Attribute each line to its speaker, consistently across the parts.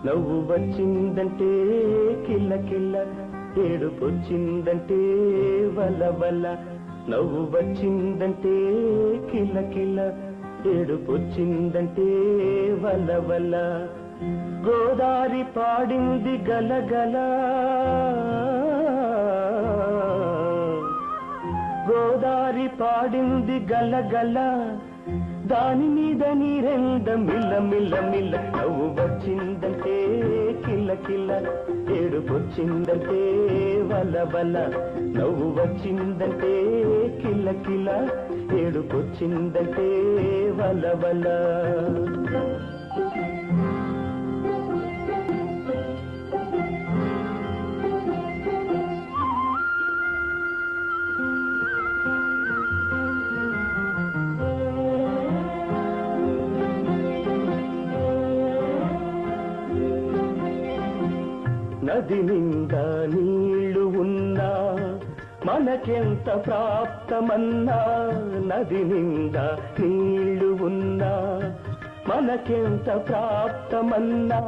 Speaker 1: నవ్వు వచ్చిందంటే కిల్ల కిల్ల, ఏడుపొచ్చిందంటే వల్ల వల్ల. నవ్వు వచ్చిందంటే కిల్ల కిల్ల, ఏడుపొచ్చిందంటే వల్ల వల్ల. గోదారి పాడింది గలగల, గోదారి పాడింది గలగల, దాని మీద నీరెంద మిల్ల మిల్ల మిల్ల. నవ్వు వచ్చిందంటే కిల్ల కిల్ల, ఏడుపొచ్చిందంటే వల్ల వల్ల. నవ్వు వచ్చిందంటే కిల్ల కిల్ల, ఏడుపొచ్చిందంటే వల్ల వల్ల. నది నిండా నీళ్లు ఉన్నా మనకెంత ప్రాప్తమన్నా, నది నిండా నీళ్లు ఉన్నా మనకెంత ప్రాప్తమన్నా.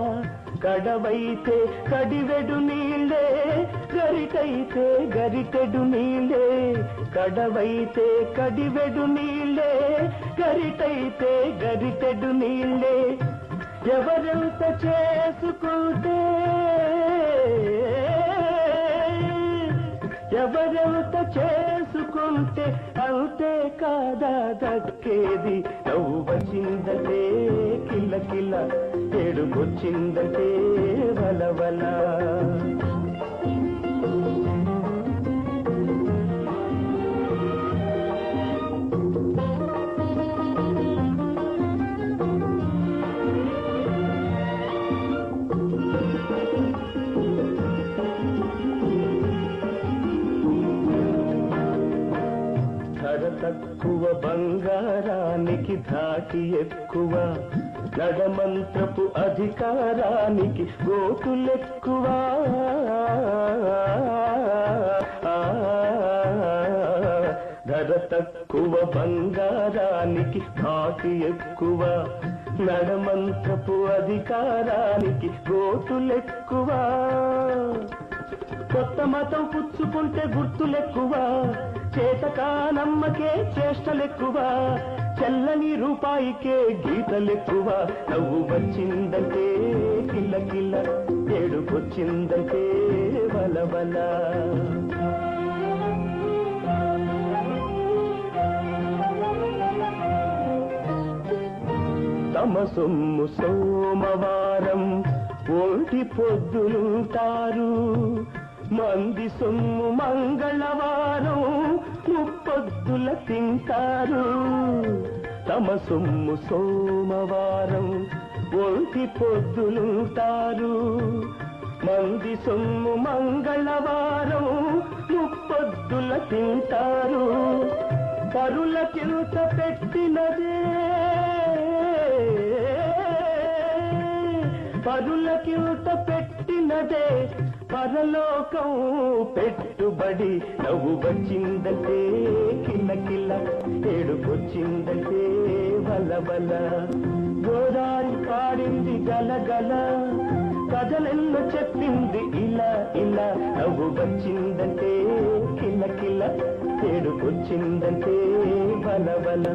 Speaker 1: కడవైతే కడివెడు నీళ్ళే, గరిటైతే గరిటెడు నీళ్ళే. కడవైతే కడివెడు నీళ్ళే, గరిటైతే గరిటెడు నీళ్ళే. ఎవరెంత చేసుకుంటే, ఎవరెంత చేసుకుంటే అంతే కాదా దక్కేది. నవ్వు వచ్చిందంటే కిల్ల కిల్ల, ఏడుపొచ్చిందంటే వల వల. తక్కువ బంగారానికి ధాటి ఎక్కువ, నడమంత్రపు అధికారానికి గోతులెక్కువ. ధర తక్కువ బంగారానికి ధాటి ఎక్కువ, నడమంత్రపు అధికారానికి గోతులెక్కువ. కొత్త మతం పుచ్చుకుంటే గుర్తులెక్కువ, చేతకానమ్మకే చేష్టలెక్కువ, చెల్లని రూపాయికే గీతలెక్కువ. నవ్వు వచ్చిందంటే కిల్ల కిల్ల, ఏడుపొచ్చిందంటే వల వల. తమ సొమ్ము సోమవారం ఒంటి పొద్దులుంటారు, మంది సొమ్ము మంగళవారం ముప్పొద్దుల తింటారు. తమ సొమ్ము సోమవారం ఒంటి పొద్దులుంటారు, మంది సొమ్ము మంగళవారం ముప్పొద్దుల తింటారు. పరులకింత పెట్టినదే, పరులకింత పెట్టినదే పరలోకం పెట్టుబడి. నవ్వు వచ్చిందంటే కిల్ల కిల్ల, ఏడుపొచ్చిందంటే వల వల. గోదారి పాడింది గలగల, కథలెన్నో చెప్పింది ఇలా ఇలా. నవ్వు వచ్చిందంటే కిల్ల కిల్ల, ఏడుపొచ్చిందంటే వల వల.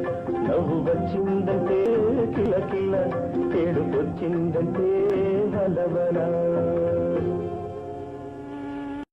Speaker 1: నవ్వు వచ్చిందంటే కిల్ల కిల్ల, ఏడుపొచ్చిందంటే వల వల.